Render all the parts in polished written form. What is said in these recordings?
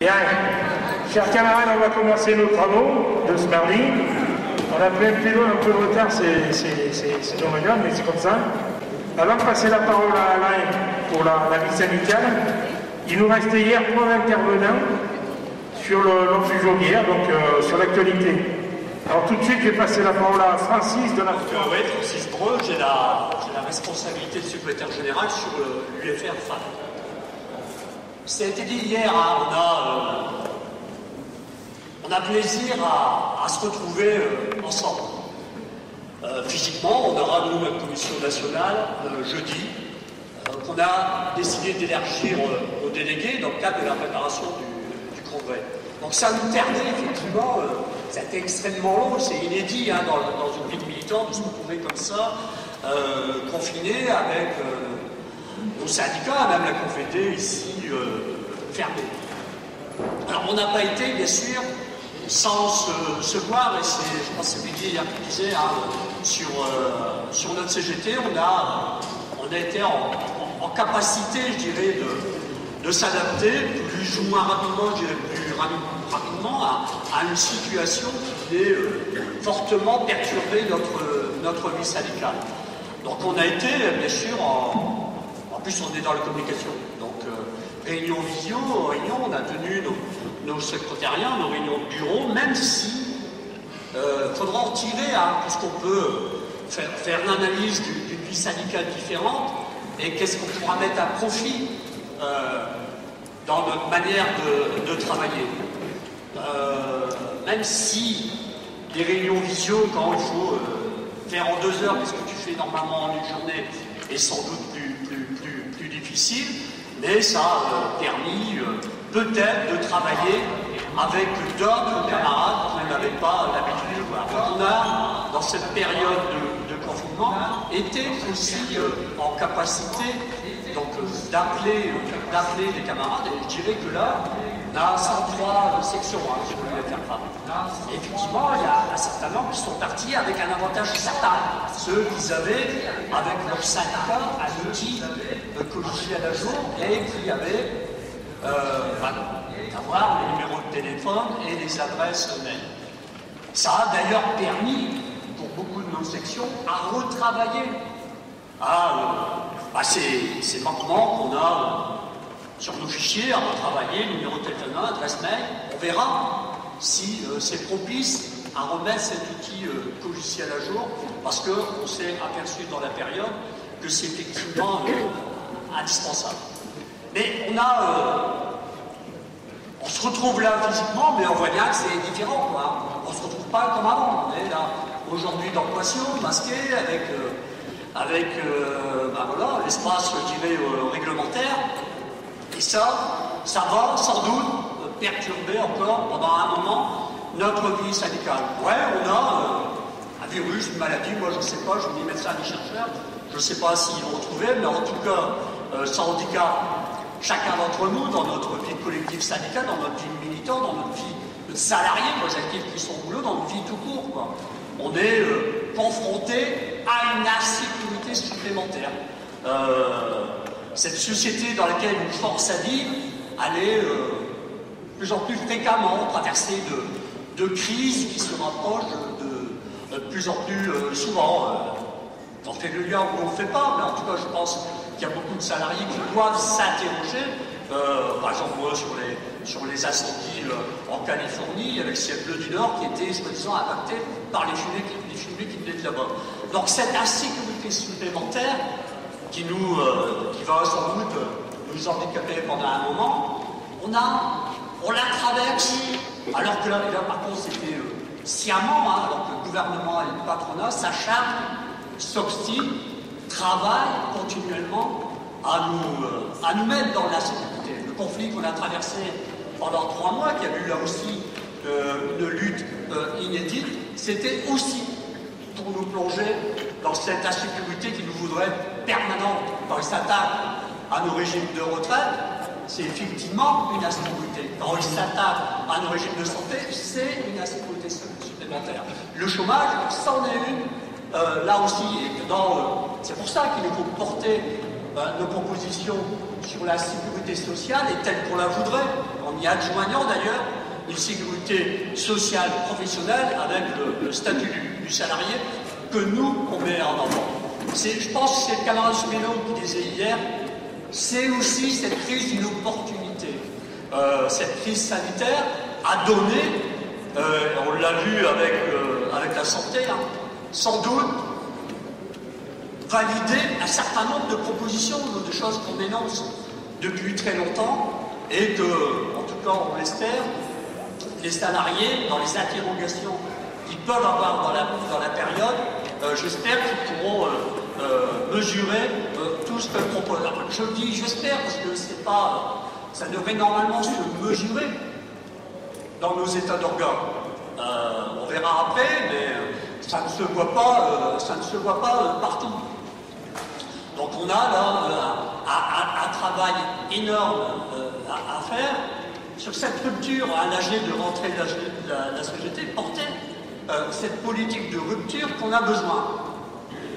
Bien, chers camarades, on va commencer nos travaux de ce mardi. On a pris un peu de retard, c'est dommageable, mais c'est comme ça. Avant de passer la parole à Alain pour la vie syndicale, il nous restait hier 3 intervenants sur l'anti-joguière, donc sur l'actualité. Alors tout de suite, je vais passer la parole à Francis de la... Oui, Francis Breu, j'ai la responsabilité de secrétaire général sur l'UFR FAD. Ça a été dit hier, hein, on a plaisir à se retrouver ensemble. Physiquement, on aura, nous, notre commission nationale, jeudi, qu'on a décidé d'élargir aux délégués dans le cadre de la préparation du congrès. Donc ça nous permet effectivement, ça a été extrêmement long, c'est inédit hein, dans une vie de militant de se retrouver comme ça, confiné avec nos syndicats, même la Confédé ici fermée. Alors on n'a pas été bien sûr sans se voir, et je pense que c'est Mehdi hier qui disait, hein, sur notre CGT, on a été en capacité, je dirais, de s'adapter plus ou moins rapidement, je dirais plus rapidement, à une situation qui est fortement perturbée notre vie syndicale. Donc on a été, bien sûr, en plus on est dans la communication, donc réunion visio, on a tenu nos secrétariats, nos réunions de bureau, même si faudra en tirer, hein, puisqu'on peut faire l'analyse d'une vie syndicale différente, et qu'est-ce qu'on pourra mettre à profit dans notre manière de travailler. Même si des réunions visio, quand il faut faire en 2 heures, parce que tu fais normalement en une journée, est sans doute plus difficile, mais ça a permis peut-être de travailler avec d'autres camarades qui n'avaient pas l'habitude de voir. Donc on a, dans cette période de confinement, été aussi en capacité d'appeler les camarades, et je dirais que là, on a 103 sections sur l'UFR. Et effectivement, il y a un certain nombre qui sont partis avec un avantage certain. Ceux qui avaient, avec leur syndicat, un outil codifié à la jour et qui avaient avoir les numéros de téléphone et les adresses mail. Ça a d'ailleurs permis, pour beaucoup de nos sections, à retravailler ces manquements qu'on a sur nos fichiers, à retravailler, numéro de téléphone, adresse mail. On verra si c'est propice à remettre cet outil logiciel à jour, parce qu'on s'est aperçu dans la période que c'est effectivement indispensable. Mais on se retrouve là physiquement, mais on voit bien que c'est différent, quoi. On ne se retrouve pas comme avant. On est là aujourd'hui dans Poissy, masqué, avec l'espace, je dirais, réglementaire. Et ça va sans doute perturber encore pendant un moment notre vie syndicale. Ouais, on a un virus, une maladie, moi je ne sais pas, je dis médecins ni chercheurs, je ne sais pas s'ils vont retrouver, mais en tout cas, sans handicap, chacun d'entre nous, dans notre vie collective syndicale, dans notre vie militante, dans notre vie de salarié, moi j'active qui sont au boulot, dans notre vie tout court, quoi. On est confronté à une insécurité supplémentaire. Cette société dans laquelle une force à vivre, elle est de plus en plus fréquemment traversée de crises qui se rapprochent de plus en plus souvent. On fait le lien ou on ne le fait pas, mais en tout cas je pense qu'il y a beaucoup de salariés qui doivent s'interroger. Par exemple, moi, sur les incendies en Californie, avec le ciel bleu du Nord qui était, soi-disant, impacté par les fumées qui venaient de là-bas. Donc cette insécurité supplémentaire qui va sans doute nous handicaper pendant un moment, on la traverse, alors que là par contre, c'était sciemment, hein, alors que le gouvernement et le patronat s'acharnent, s'obstinent, travaillent continuellement à nous mettre dans l'insécurité. Le conflit qu'on a traversé pendant 3 mois, qui a eu là aussi une lutte inédite, c'était aussi pour nous plonger dans cette insécurité qui nous voudrait permanente. Quand il s'attaque à nos régimes de retraite, c'est effectivement une insécurité. Quand il s'attaque à nos régimes de santé, c'est une insécurité supplémentaire. Le chômage, c'en est une, là aussi. C'est pour ça qu'il nous faut porter nos propositions sur la sécurité sociale et telle qu'on la voudrait. en y adjoignant d'ailleurs une sécurité sociale professionnelle avec le statut du salarié que nous, on met en avant. Je pense que c'est le camarade Souméno qui disait hier, c'est aussi cette crise d'une opportunité. Cette crise sanitaire a donné, on l'a vu avec la santé, hein, sans doute valider un certain nombre de propositions, de choses qu'on énonce depuis très longtemps, et que, en tout cas, on l'espère, les salariés, dans les interrogations qu'ils peuvent avoir dans la période, j'espère qu'ils pourront mesurer tout ce que propose. Je dis j'espère parce que c'est pas, ça devrait normalement se mesurer dans nos états d'organes. On verra après, mais ça ne se voit pas, partout. Donc on a là un travail énorme à faire sur cette rupture à l'âge de rentrée de la CGT, porter cette politique de rupture qu'on a besoin.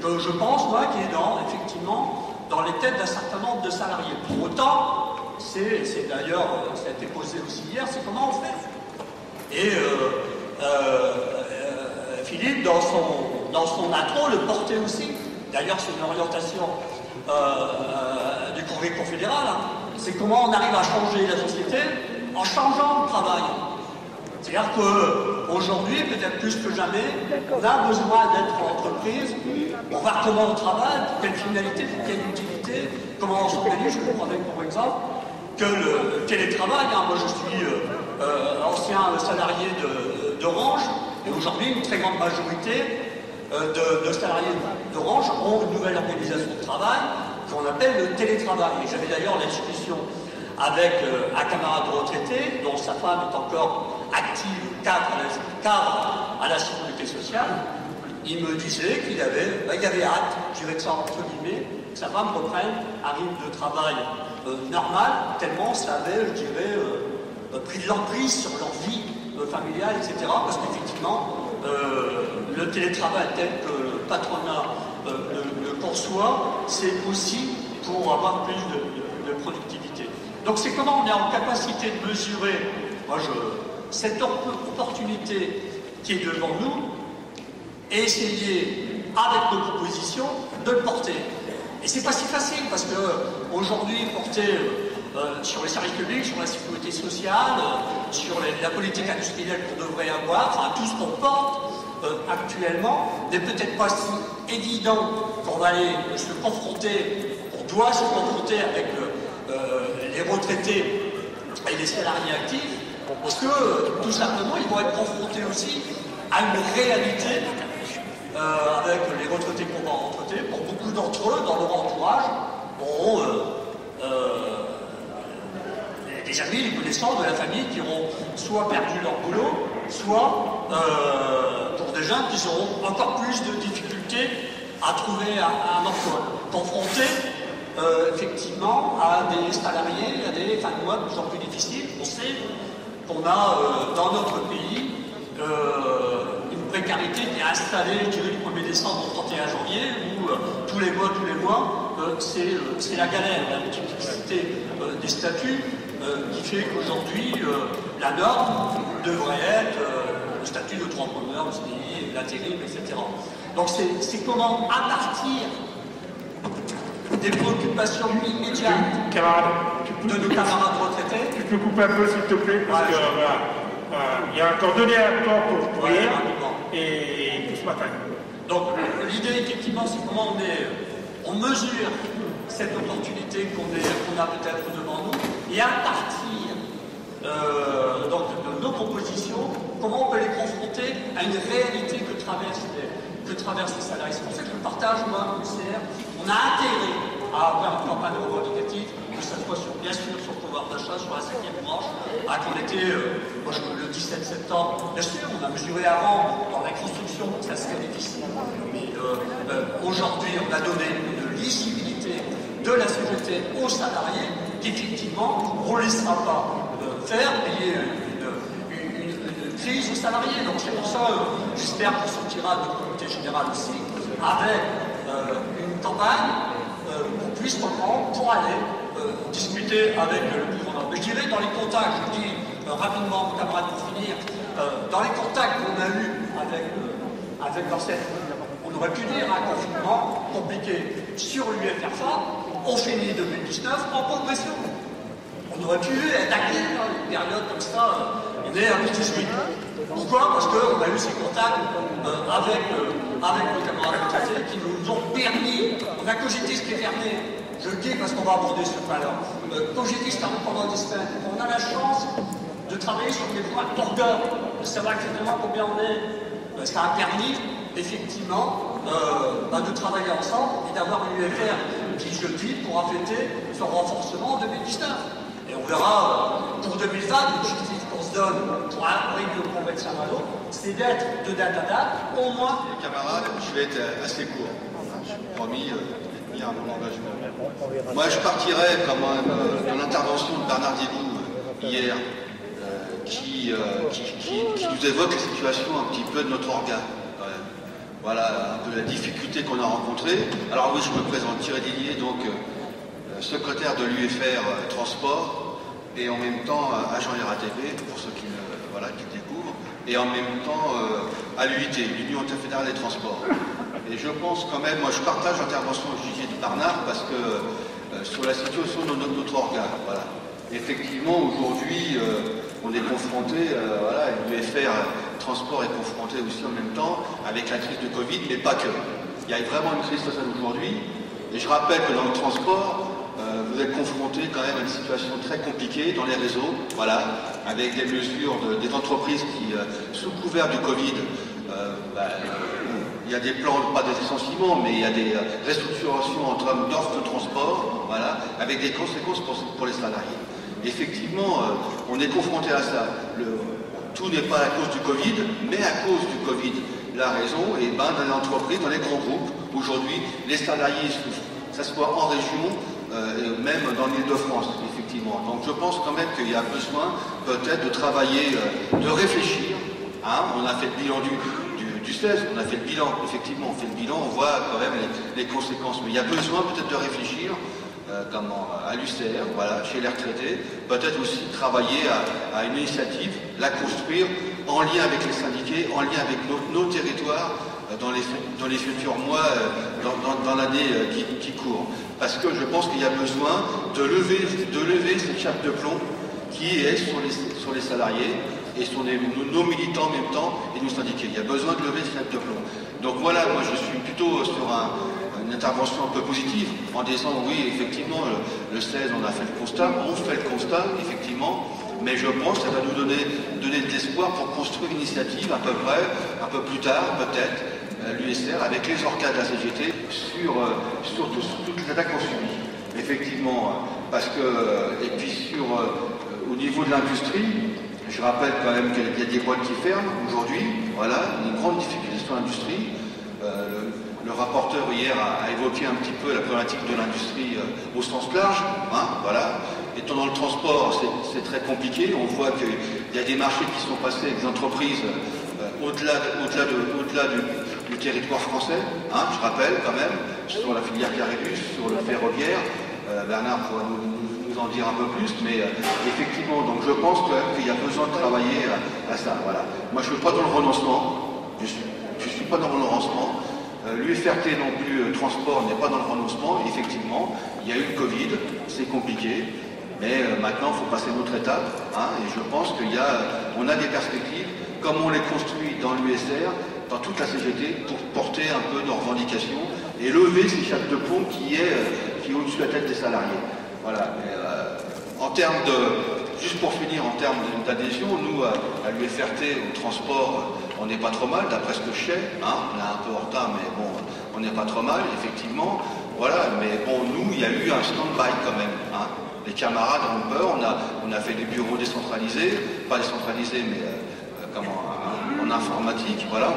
Je pense, moi, qui est effectivement dans les têtes d'un certain nombre de salariés. Pour autant, c'est d'ailleurs, ça a été posé aussi hier, c'est comment on fait. Et Philippe, dans son intro, le portait aussi. D'ailleurs, c'est une orientation du Congrès confédéral. Hein. C'est comment on arrive à changer la société en changeant le travail. C'est-à-dire qu'aujourd'hui, peut-être plus que jamais, on a besoin d'être en entreprise, on va comment on travaille, pour quelle finalité, pour quelle utilité, comment on s'organise. Je vous prendrai pour exemple que le télétravail, hein, moi je suis ancien salarié d'Orange, et aujourd'hui une très grande majorité de salariés d'Orange ont une nouvelle organisation de travail qu'on appelle le télétravail. Et j'avais d'ailleurs la discussion avec un camarade retraité dont sa femme est encore active, cadre à la sécurité sociale. Il me disait qu'il avait hâte, je dirais que ça entre guillemets, que sa femme reprenne un rythme de travail normal, tellement ça avait, je dirais, pris de l'emprise sur leur vie familiale, etc. Parce qu'effectivement, le télétravail tel que le patronat le conçoit, c'est aussi pour avoir plus de productivité. Donc c'est comment on est en capacité de mesurer cette opportunité qui est devant nous et essayer, avec nos propositions, de le porter. Et c'est pas si facile parce que aujourd'hui, porter sur les services publics, sur la sécurité sociale, sur la politique industrielle qu'on devrait avoir, enfin tout ce qu'on porte actuellement, n'est peut-être pas si évident qu'on va aller se confronter, on doit se confronter avec les retraités et les salariés actifs, parce que tout simplement ils vont être confrontés aussi à une réalité avec les retraités qu'on va retraiter. Pour beaucoup d'entre eux, dans leur entourage, auront des amis, des connaissances de la famille qui auront soit perdu leur boulot, soit pour des jeunes qui auront encore plus de difficultés à trouver un emploi. Confrontés effectivement à des salariés, à des fins de mois de plus en plus difficiles. On sait qu'on a dans notre pays une précarité qui est installée, je dirais, du 1er décembre au 31 janvier, où tous les mois, c'est la galère, la multiplicité des statuts qui fait qu'aujourd'hui, la norme devrait être le statut de entrepreneur, le CDI, l'intérim, etc. Donc c'est comment, à partir des préoccupations immédiates de nos camarades retraités. Tu peux couper un peu s'il te plaît, parce que il y a encore 2 rapports pour hier et tout ce matin. Donc l'idée effectivement c'est comment on mesure cette opportunité qu'on a peut-être devant nous et à partir donc de nos propositions, comment on peut les confronter à une réalité que traversent les salariés. C'est pour ça que je partage, moi, au CR, on a intérêt à avoir une campagne revendicative, que ce soit bien sûr sur le pouvoir d'achat, sur la 5e branche, qu'on était, le 17 septembre, bien sûr, on a mesuré avant, dans la construction, que ça serait difficile, mais aujourd'hui, on a donné une lisibilité de la CGT aux salariés, qui effectivement, on ne laissera pas faire payer une crise aux salariés. Donc c'est pour ça, j'espère qu'on sortira du comité général aussi, avec une campagne qu'on puisse reprendre pour aller discuter avec le gouvernement je dirais dans les contacts, je dis rapidement, mon camarade, pour finir, dans les contacts qu'on a eus avec l'ORSEF, on aurait pu dire un confinement compliqué sur l'UFRFA, on finit 2019 en progression. On aurait pu attaquer une période comme ça, on est à 2018. Pourquoi? Parce qu'on a eu ces contacts avec nos camarades retraités qui nous ont permis, on a Cogetis qui est fermé, je le dis parce qu'on va aborder ce point-là, Cogetis fermé pendant des semaines, on a la chance de travailler sur des points d'orgueil, de savoir exactement combien on est. Ça a permis effectivement de travailler ensemble et d'avoir une UFR qui, je le dis, pourra fêter son renforcement en 2019. Et on verra pour 2020, l'objectif qu'on se donne pour arriver au congrès de Saint-Malo, c'est d'être de date à date au moins. Les camarades, je vais être assez court. J'ai promis de tenir mon engagement. Moi, je partirais quand même de l'intervention de Bernard Dibou hier, qui nous évoque la situation un petit peu de notre organe. Voilà un peu la difficulté qu'on a rencontrée. Alors oui, je me présente, Thierry Dillier, donc secrétaire de l'UFR Transport, et en même temps agent RATP, pour ceux qui découvrent, et en même temps à l'UIT, l'Union interfédérale des transports. Et je pense quand même, moi je partage l'intervention de Bernard, parce que sur la situation de notre organe, voilà. Effectivement, aujourd'hui, on est confronté, l'UFR Transport est confronté aussi en même temps avec la crise de Covid, mais pas que. Il y a vraiment une crise sociale aujourd'hui, et je rappelle que dans le transport, vous êtes confronté quand même à une situation très compliquée dans les réseaux, voilà, avec des mesures des entreprises qui, sous couvert du Covid, il y a des plans, pas des licenciements, mais il y a des restructurations en termes d'offres de transport, voilà, avec des conséquences pour les salariés. Effectivement, on est confronté à ça. Tout n'est pas à cause du Covid, mais à cause du Covid. La raison est dans les entreprises, dans les grands groupes. Aujourd'hui, les salariés souffrent, que ce soit en région, même dans l'Île-de-France, effectivement. Donc je pense quand même qu'il y a besoin peut-être de travailler, de réfléchir. Hein. On a fait le bilan du 16, on a fait le bilan, effectivement, on fait le bilan, on voit quand même les conséquences. Mais il y a besoin peut-être de réfléchir à l'UCR, voilà, chez les retraités, peut-être aussi travailler à une initiative, la construire en lien avec les syndiqués, en lien avec nos territoires, dans les futurs mois, dans l'année qui court. Parce que je pense qu'il y a besoin de lever cette chape de plomb qui est sur les salariés et sur nos militants en même temps et nos syndiqués. Il y a besoin de lever cette chape de plomb. Donc voilà, moi je suis plutôt sur une intervention un peu positive en disant oui, effectivement, le 16, on a fait le constat, on fait le constat, effectivement, mais je pense que ça va nous donner de l'espoir pour construire une initiative à peu près, un peu plus tard, peut-être, l'USR, avec les organes de la CGT, sur toutes les attaques qu'on subit. Effectivement, parce que, et puis au niveau de l'industrie, je rappelle quand même qu'il y a des boîtes qui ferment aujourd'hui, voilà, une grande difficulté sur l'industrie. Le rapporteur hier a évoqué un petit peu la problématique de l'industrie au sens large, hein, voilà. Étant dans le transport, c'est très compliqué. On voit qu'il y a des marchés qui sont passés avec des entreprises au-delà du territoire français, hein, je rappelle quand même, sur la filière Caribus, sur le ferroviaire. Bernard pourra nous en dire un peu plus, mais effectivement, donc je pense qu'il y a besoin de travailler à ça. Voilà. Moi, je ne suis pas dans le renoncement. Je suis pas dans le renoncement. L'UFRT non plus, transport n'est pas dans le renoncement. Effectivement, il y a eu le Covid, c'est compliqué, mais maintenant il faut passer une autre étape, hein, et je pense qu'on a des perspectives, comme on les construit dans l'USR, dans toute la CGT, pour porter un peu nos revendications et lever ces chapeaux de plomb qui est au-dessus de la tête des salariés. Voilà. Mais, en termes juste pour finir, en termes d'adhésion, nous, à l'UFRT, au transport, on n'est pas trop mal, d'après ce que je sais, hein, on est un peu en retard, mais bon, on n'est pas trop mal, effectivement. Voilà, mais bon, nous, il y a eu un stand-by quand même. Hein. Les camarades ont peur, on a fait des bureaux décentralisés, pas décentralisés, mais en informatique, voilà.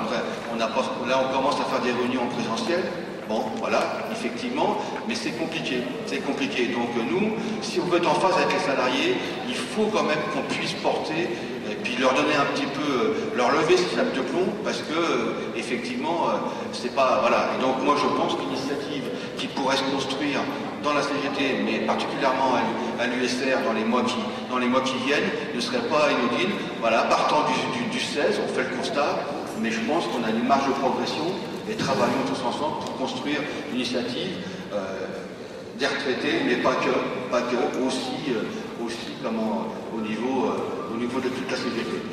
Là, on commence à faire des réunions en présentiel. Bon, voilà, effectivement, mais c'est compliqué. Donc nous, si on veut être en phase avec les salariés, il faut quand même qu'on puisse porter, et puis leur donner un petit peu, leur lever ce chape de plomb, parce que, effectivement, c'est pas, voilà. Et donc moi, je pense qu'une initiative qui pourrait se construire dans la CGT, mais particulièrement à l'USR dans les mois qui viennent ne serait pas anodine. Voilà, partant du 16, on fait le constat, mais je pense qu'on a une marge de progression et travaillons tous ensemble pour construire une initiative des retraités, mais pas que, aussi au niveau de toute la CGT.